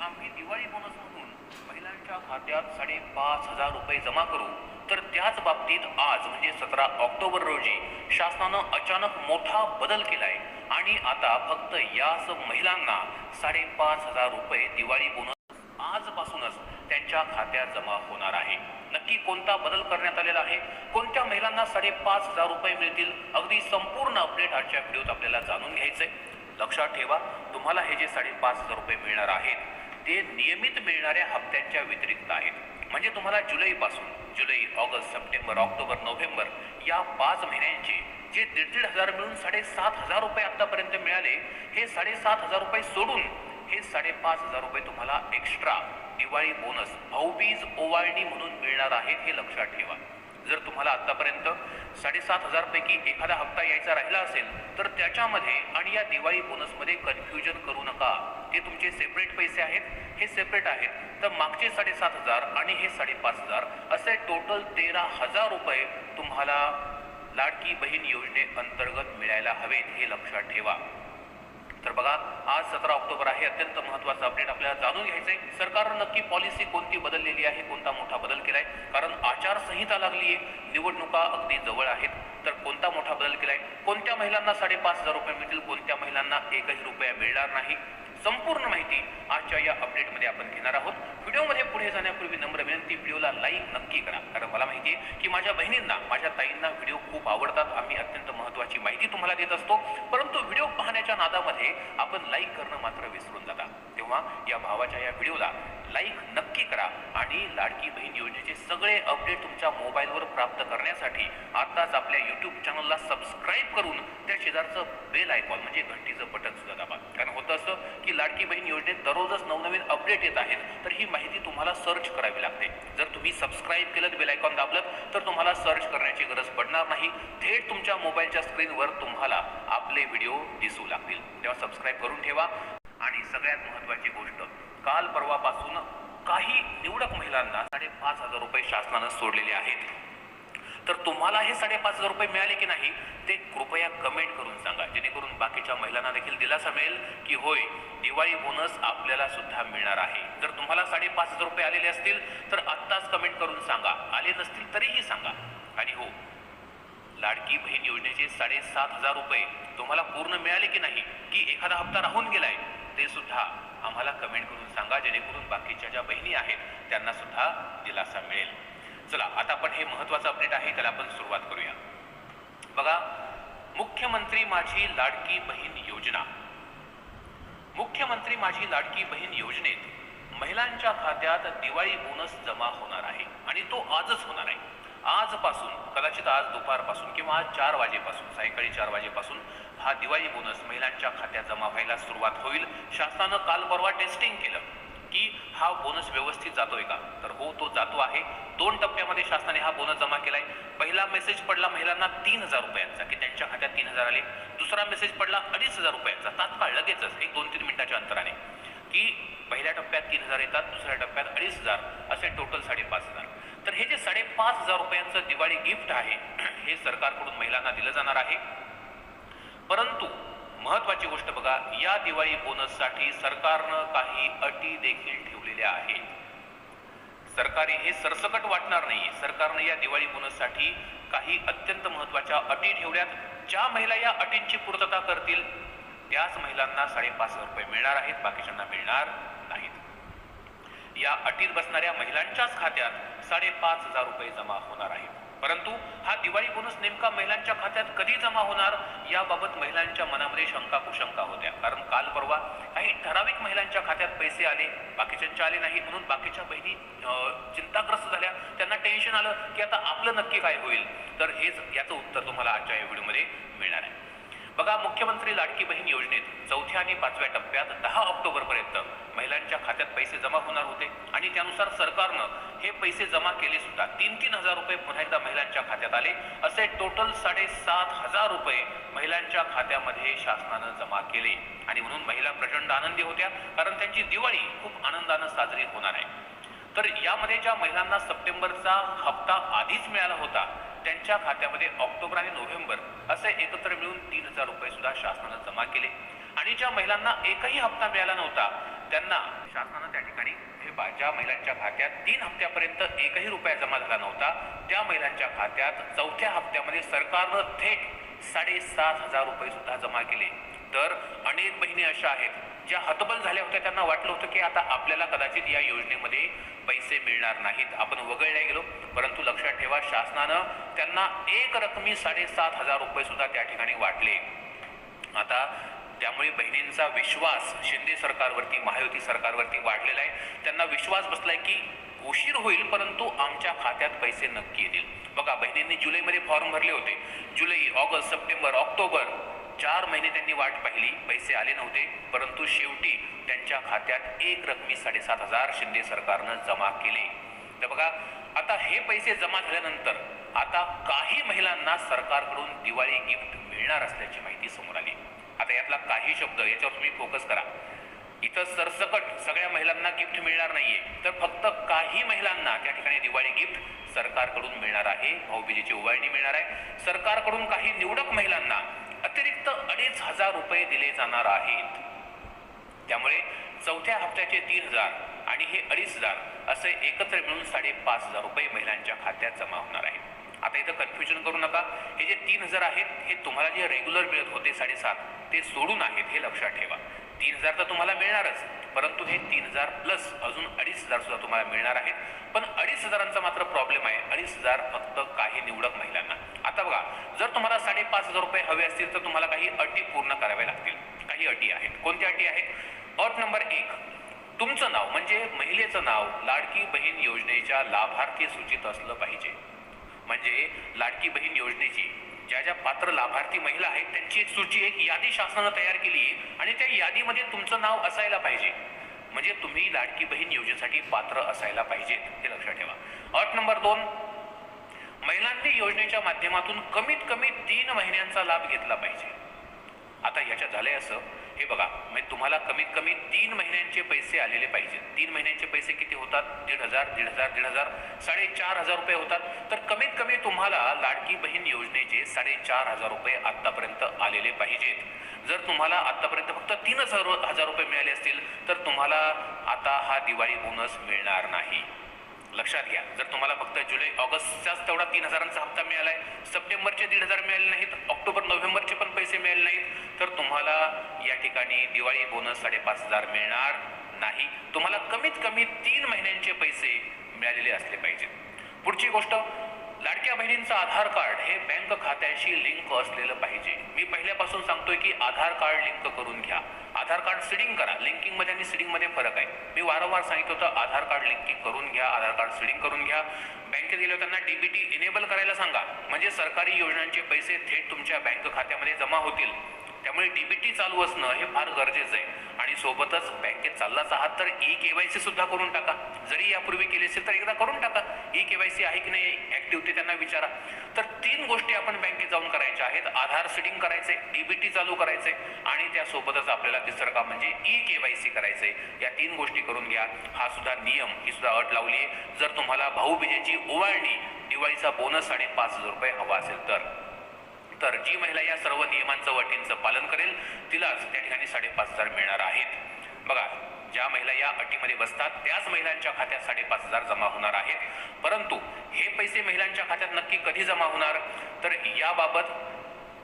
आम्ही दिवाळी बोनस म्हणून महिलांच्या खात्यात 5,500 रुपये जमा करू, तर त्याच बाबतीत आज म्हणजे 17 ऑक्टोबर रोजी शासनानं अचानक मोठा बदल केलाय आणि आता फक्त याच महिलांना 5,500 रुपये दिवाळी बोनस आजपासूनच त्यांच्या खात्यात जमा होणार आहे। नक्की कोणता बदल करण्यात आलेला आहे, कोणत्या महिलांना 5,500 रुपये मिळतील, अगदी संपूर्ण अपडेट आजच्या व्हिडिओत आपल्याला जाणून घ्यायचंय। लक्षात ठेवा, तुम्हाला हे जे 5,500 रुपये मिळणार आहेत ते नियमित मिळणाऱ्या हप्त्यांच्या व्यतिरिक्त आहेत। म्हणजे तुम्हाला जुलै, ऑगस्ट, सप्टेंबर, ऑक्टोबर, नोव्हेंबर या 5 महिन्यांचे जे 1,500 मिळून 7,500 रुपये आतापर्यंत मिळाले, हे 7,500 रुपये सोडून हे 5,500 रुपये तुम्हाला एक्स्ट्रा दिवाळी बोनस भाऊबीज ओवाळणी म्हणून मिळणार आहेत, हे लक्षात ठेवा। जर तुम्हाला आतापर्यंत 7,500 पैकी एखादा हप्ता यायचा राहिला असेल तर त्याच्यामध्ये आणि या दिवाळी बोनसमध्ये कन्फ्युजन करू नका। ते तुमचे सेपरेट पैसे आहेत, हे सेपरेट आहेत। तर मागचे 7,500 आणि हे 5,500 असे टोटल 13,000 रुपये तुम्हाला लाडकी बहीण योजनेअंतर्गत मिळायला हवेत, हे लक्षात ठेवा। तर बघा, आज 17 ऑक्टोबर आहे, अत्यंत महत्त्वाचा अपडेट आपल्याला जाणून घ्यायचंय। सरकारनं नक्की पॉलिसी कोणती बदललेली आहे, कोणता मोठा बदल केलाय, कारण आचारसंहिता लागली आहे, निवडणुका अगदी जवळ आहेत। तर कोणता मोठा बदल केलाय, कोणत्या महिलांना 5,500 रुपये मिळतील, कोणत्या महिलांना 1ही रुपया मिळणार नाही, संपूर्ण माहिती आजच्या या अपडेटमध्ये आपण घेणार आहोत। व्हिडिओमध्ये पुढे जाण्यापूर्वी नम्र विनंती, व्हिडिओला लाईक नक्की करा, कारण मला माहिती आहे की माझ्या बहिणींना, माझ्या ताईंना व्हिडिओ खूप आवडतात। आम्ही अत्यंत महत्त्वाची माहिती तुम्हाला देत असतो, परंतु व्हिडिओ पाहण्याच्या नादामध्ये आपण लाईक करणं मात्र विसरून जाता। तेव्हा या भावाच्या या व्हिडिओला लाईक नक्की करा आणि लाडकी बहीण योजनेचे सगळे अपडेट तुमच्या मोबाईलवर प्राप्त करण्यासाठी आताच आपल्या यूट्यूब चॅनलला सबस्क्राईब करून त्या शेजारचं बेल आयकॉन म्हणजे घंटीचं बटन सुद्धा दाबा। कारण होतं असं की लाडकी बहीण योजनेत दररोजच नवनवीन अपडेट येत आहेत, तर ही माहिती तुम्हाला सर्च करावी लागते। जर तुम्ही सबस्क्राईब केलं, बेल आयकॉन दाबलं, तर तुम्हाला सर्च करण्याची गरज पडणार नाही, थेट तुमच्या मोबाईलच्या स्क्रीनवर तुम्हाला आपले व्हिडिओ दिसू लागतील। तेव्हा सबस्क्राईब करून ठेवा। आणि सगळ्यात महत्त्वाची गोष्ट, काल परवापासून काही निवडक महिलांना 5,500 रुपये शासनानं सोडलेले आहेत। तर तुम्हाला हे 5,500 रुपये मिळाले की नाही ते कृपया कमेंट करून सांगा, जेणेकरून बाकीच्या महिलांना देखील दिलासा मिळेल की होय, दिवाळी बोनस आपल्याला सुद्धा मिळणार आहे। जर तुम्हाला 5,500 रुपये आलेले असतील तर आत्ताच कमेंट करून सांगा, आले नसतील तरीही सांगा। आणि हो, लाडकी बहीण योजनेचे 7,500 रुपये तुम्हाला पूर्ण मिळाले की नाही, की एखादा हप्ता राहून गेलाय, ते सुद्धा आम्हाला कमेंट करून सांगा, जेणेकरून बाकीच्या ज्या बहिणी आहेत त्यांना सुद्धा दिलासा मिळेल। चला, आता आपण हे महत्त्वाचं अपडेट आहे त्याला आपण सुरुवात करूया। बघा, मुख्यमंत्री माझी लाडकी बहीण योजना, मुख्यमंत्री माझी लाडकी बहीण योजनेत महिलांच्या खात्यात दिवाळी बोनस जमा होणार आहे आणि तो आजच होणार आहे। आजपासून, कदाचित आज दुपारपासून किंवा आज 4 वाजेपासून, सायंकाळी 4 वाजेपासून हा दिवाळी बोनस महिलांच्या खात्यात जमा व्हायला सुरुवात होईल। शासनानं काल परवा टेस्टिंग केलं की हा बोनस व्यवस्थित जातोय का, तर हो, तो जातो आहे। 2 टप्प्यामध्ये शासनाने हा बोनस जमा केलाय। पहिला मेसेज पडला महिलांना 3,000 रुपयांचा की त्यांच्या खात्यात 3,000 आले। दुसरा मेसेज पडला 2,500 रुपयांचा तात्काळ लगेचच, एक 2-3 मिनिटाच्या अंतराने, की पहिल्या टप्प्यात 3,000 येतात, दुसऱ्या टप्प्यात 2,500, असे टोटल 5,500। तर हे जे 5,500 रुपयांचं दिवाळी गिफ्ट आहे हे सरकारकडून महिलांना दिलं जाणार आहे। परंतु महत्त्वाची गोष्ट बघा, या दिवाळी बोनससाठी सरकारनं काही अटी देखील ठेवलेल्या आहेत। सरकारी हे सरसकट वाटणार नाही, सरकारनं या दिवाळी बोनससाठी काही अत्यंत महत्त्वाच्या अटी ठेवल्यात। ज्या महिला या अटींची पूर्तता करतील त्याच महिलांना 5,500 रुपये मिळणार आहेत, बाकीच्यांना मिळणार नाहीत। या अटीत बसणाऱ्या महिलांच्याच खात्यात 5,500 रुपये जमा होणार आहेत। परंतु हा दिवाळी बोनस नेमका महिलांच्या खात्यात कधी जमा होणार याबाबत महिलांच्या मनामध्ये शंका कुशंका होत्या, कारण काल परवा काही ठराविक महिलांच्या खात्यात पैसे आले, बाकीच्यांचे आले नाही, म्हणून बाकीच्या बहिणी चिंताग्रस्त झाल्या, त्यांना टेन्शन आलं की आता आपलं नक्की काय होईल। तर हेच याचं उत्तर तुम्हाला आजच्या या व्हिडिओमध्ये मिळणार आहे। बघा, मुख्यमंत्री लाडकी बहीण योजनेत 4थ्या आणि 5व्या टप्प्यात 10 ऑक्टोबरपर्यंत महिलांच्या खात्यात पैसे जमा होणार होते आणि त्यानुसार सरकारनं हे पैसे जमा केले सुद्धा। 3,000 रुपये पुन्हा एकदा महिलांच्या खात्यात आले, असे टोटल 7,500 रुपये महिलांच्या खात्यामध्ये शासनानं जमा केले आणि म्हणून महिला प्रचंड आनंदी होत्या, कारण त्यांची दिवाळी खूप आनंदानं साजरी होणार आहे। तर यामध्ये ज्या महिलांना सप्टेंबरचा हप्ता आधीच मिळाला होता त्यांच्या खात्यामध्ये ऑक्टोबर आणि नोव्हेंबर असे एकत्र मिळून 3,000 रुपये सुद्धा शासनानं जमा केले। आणि ज्या महिलांना एकही हप्ता मिळाला नव्हता त्यांना शासनानं त्या ठिकाणी ज्या महिलांच्या खात्यात 3 हप्त्यापर्यंत एकही रुपया जमा झाला नव्हता त्या महिलांच्या खात्यात चौथ्या हप्त्यामध्ये सरकारनं थेट 7,500 रुपये सुद्धा जमा केले. तर अनेक बहिणी अशा आहेत ज्या हतबल झाल्या होत्या, त्यांना वाटलं होतं की आता आपल्याला कदाचित या योजनेमध्ये पैसे मिळणार नाहीत, आपण वगळल्या गेलो. परंतु लक्षात ठेवा, शासनानं त्यांना एक रकमी 7,500 रुपये सुद्धा त्या ठिकाणी वाटले. आता त्यामुळे बहिणींचा विश्वास शिंदे सरकारवरती, महायुती सरकारवरती वाढलेला आहे. त्यांना विश्वास बसलाय की उशीर होईल परंतु आमच्या खात्यात पैसे नक्की येतील. बघा, बहिणींनी जुलैमध्ये फॉर्म भरले होते. जुलै, ऑगस्ट, सप्टेंबर, ऑक्टोबर 4 महिने त्यांनी वाट पाहिली, पैसे आले नव्हते. परंतु शेवटी त्यांच्या खात्यात एक रकमी 7,500 शिंदे सरकारनं जमा केले. तर बघा, आता हे पैसे जमा झाल्यानंतर आता काही महिलांना सरकारकडून दिवाळी गिफ्ट मिळणार असल्याची माहिती समोर आली. आता यातला काही शब्द याच्यावर तुम्ही फोकस करा. इथं सरसकट सगळ्या महिलांना गिफ्ट मिळणार नाहीये, तर फक्त काही महिलांना त्या ठिकाणी दिवाळी गिफ्ट सरकारकडून मिळणार आहे. भाऊबीजेची ओवाळणी मिळणार आहे. सरकारकडून काही निवडक महिलांना अतिरिक्त 2,500 रुपये दिले जाणार आहेत. त्यामुळे चौथ्या हप्त्याचे 3,000 आणि हे 2,500 असे एकत्र मिळून 5,500 रुपये महिलांच्या खात्यात जमा होणार आहेत. आता इथं कन्फ्युजन करू नका. हे जे 3,000 आहेत हे तुम्हाला जे रेग्युलर मिळत होते 7,500 ते सोडून आहेत, हे लक्षात ठेवा. 3,000 तर तुम्हाला मिळणारच, परंतु हे 3,000 प्लस अजून 2,500 सुद्धा तुम्हाला मिळणार आहेत. पण 2,500चा मात्र प्रॉब्लेम आहे. 2,500 फक्त काही निवडक महिलांना. आता बघा, जर तुम्हाला 5,500 रुपये हवे असतील तर तुम्हाला काही अटी पूर्ण कराव्या लागतील. काही अटी आहेत. कोणत्या अटी आहेत? अट नंबर 1, तुमचं नाव म्हणजे महिलेचं नाव लाडकी बहीण योजनेच्या लाभार्थी सूचीत असलं पाहिजे. म्हणजे लाडकी बहीण योजनेची ज्या ज्या पात्र लाभार्थी महिला आहेत त्यांची एक सूची, एक यादी शासनानं तयार केली आहे आणि त्या यादीमध्ये तुमचं नाव असायला पाहिजे. म्हणजे तुम्ही लाडकी बहीण योजनेसाठी पात्र असायला पाहिजेत, हे लक्षात ठेवा. अट नंबर 2, महिलांनी योजनेच्या माध्यमातून कमीत कमी 3 महिन्यांचा लाभ घेतला पाहिजे. आता ह्याच्यात झालंय असं, हे बघा, म्हणजे तुम्हाला कमीत कमी 3 महिन्यांचे पैसे आलेले पाहिजे. 3 महिन्यांचे पैसे किती होतात? 1,500, 1,500, 1,500, 4,500 रुपये होतात. तर कमीत कमी तुम्हाला लाडकी बहीण योजनेचे 4,500 रुपये आतापर्यंत आलेले पाहिजेत. जर तुम्हाला आतापर्यंत फक्त 3,000 रुपये मिळाले असतील तर तुम्हाला आता हा दिवाळी बोनस मिळणार नाही. लक्षात घ्या. जर तुम्हाला फक्त जुलै ऑगस्टचाच तेवढा 3,000चा हप्ता मिळालाय, सप्टेंबरचे 1,500 मिळाले नाहीत, ऑक्टोबर नोव्हेंबरचे पण पैसे मिळाले नाहीत, तर तुम्हाला या ठिकाणी दिवाळी बोनस 5,500 मिळणार नाही. तुम्हाला कमीत कमी 3 महिन्यांचे पैसे मिळालेले असले पाहिजे. पुढची गोष्ट, लाडक्या बहिणींचं आधार कार्ड हे बँक खात्याशी लिंक असलेलं पाहिजे. मी पहिल्यापासून सांगतोय की आधार कार्ड लिंक करून घ्या. आधार कार्ड सीडिंग करा. लिंकिंग मध्ये आणि सीडिंग मध्ये फरक आहे. मी वारंवार सांगितलं होतं, आधार कार्ड लिंकिंग करून घ्या, आधार कार्ड सीडिंग करून घ्या. बँकेत गेल्यावर त्यांना डीबीटी इनेबल करायला सांगा, म्हणजे सरकारी योजनांचे पैसे थेट तुमच्या बँक खात्यामध्ये जमा होतील. त्यामुळे डीबीटी चालू असणं हे फार गरजेचं आहे. आणि सोबतच बँकेत चाललाच आहात तर ई-केवायसी सुद्धा करून टाका. जरी यापूर्वी केली असेल तर एकदा करून टाका. ई-केवायसी आहे की नाही ऍक्टिव्ह ते त्यांना विचारा. तर 3 गोष्टी आपण बँकेत जाऊन करायच्या आहेत. आधार सीडिंग करायचे, डीबीटी चालू करायचे आणि त्यासोबतच आपल्याला तिसरं काम म्हणजे ई-केवायसी करायचंय. या 3 गोष्टी करून घ्या. हा सुद्धा नियम, ही सुद्धा अट लावली आहे. जर तुम्हाला भाऊबीजेची ओवाळणी, दिवाळीचा बोनस 5,500 रुपये हवा असेल तर जी महिला या सर्व नियमांचं अटींचं पालन करेल तिलाच त्या ठिकाणी 5,500 मिळणार आहेत. बघा, ज्या महिला या अटीमध्ये बसतात त्याच महिलांच्या खात्यात 5,500 जमा होणार आहेत. परंतु हे पैसे महिलांच्या खात्यात नक्की कधी जमा होणार, तर याबाबत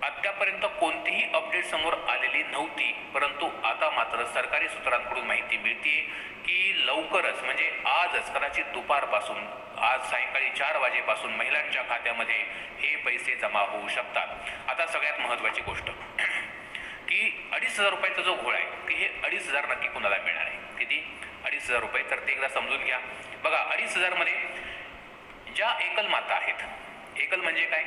अद्यापर्यंत कोणतीही अपडेट समोर आलेली नव्हती. परंतु आता मात्र सरकारी सूत्रांकडून माहिती मिळते की लवकरच, म्हणजे आजच, कदाचित दुपारपासून, आज सायंकाळी 4 वाजेपासून महिलांच्या खात्यामध्ये हे पैसे जमा होऊ शकतात. आता सगळ्यात महत्त्वाची गोष्ट की 2,500 रुपयाचा जो घोळ आहे की हे 2,500 नक्की कुणाला मिळणार आहे. किती? 2,500 रुपये. तर ते एकदा समजून घ्या. बघा, 2,500 मध्ये ज्या एकल माता आहेत, एकल म्हणजे काय,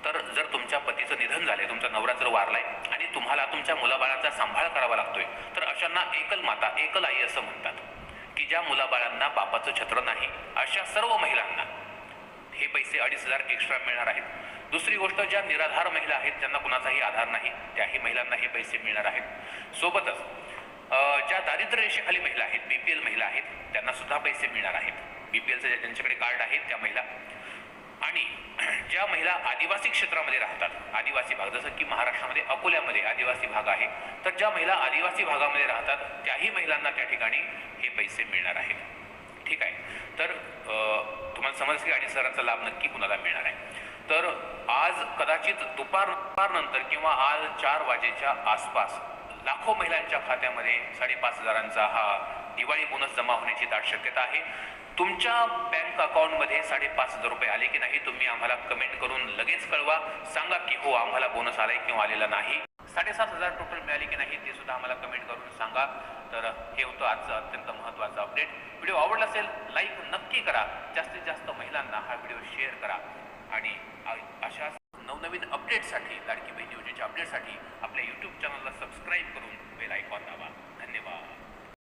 तर जर तुमच्या पतीचं निधन झालंय, तुमचा नवरा जर वारलाय आणि तुम्हाला तुमच्या मुलाबाळांचा सांभाळ करावा लागतोय, तर अशांना एकल माता, एकल आई असं म्हणतात. की ज्या मुलाबाळांना बापाचं छत्र नाही, अशा सर्व महिलांना हे पैसे 2,500 एक्स्ट्रा मिळणार आहेत. दुसरी गोष्ट, ज्या निराधार महिला आहेत, ज्यांना कुणाचाही आधार नाही, त्याही महिलांना हे पैसे मिळणार आहेत. सोबतच ज्या दारिद्र्य रेषेखाली महिला आहेत, बीपीएल महिला आहेत, त्यांना सुद्धा पैसे मिळणार आहेत. बीपीएलचे ज्यांच्याकडे कार्ड आहेत त्या महिला. आणि ज्या महिला आदिवासी क्षेत्रामध्ये राहतात, आदिवासी भाग जसं की महाराष्ट्रामध्ये अकोल्यामध्ये आदिवासी भाग आहे, तर ज्या महिला आदिवासी भागामध्ये राहतात त्याही महिलांना त्या ठिकाणी हे पैसे मिळणार आहेत. ठीक आहे. तर तुम्हाला समजलं की 2.5 हजाराचा लाभ नक्की कुणाला मिळणार आहे. तर आज कदाचित दुपारनंतर किंवा आज 4 वाजेच्या आसपास लाखो महिलांच्या खात्यामध्ये 5.5 हजारांचा हा दिवाळी बोनस जमा होण्याची दाट शक्यता आहे. तुमच्या बँक अकाउंटमध्ये 5.5 हजार रुपये आले की नाही तुम्ही आम्हाला कमेंट करून लगेच कळवा. सांगा की हो आम्हाला बोनस आलाय किंवा आलेला नाही. 7.5 हजार टोटल मिळाले की नाही ते सुद्धा आम्हाला कमेंट करून सांगा. तर हे होतं आजचं अत्यंत महत्त्वाचं अपडेट. व्हिडिओ आवडला असेल लाईक नक्की करा. जास्तीत जास्त महिलांना हा व्हिडिओ शेअर करा आणि अशा नवनवीन अपडेटसाठी, लाडकी बहीण योजनेच्या अपडेटसाठी आपल्या यूट्यूब चॅनलला सबस्क्राईब करून बेल आयकॉन दाबा. धन्यवाद.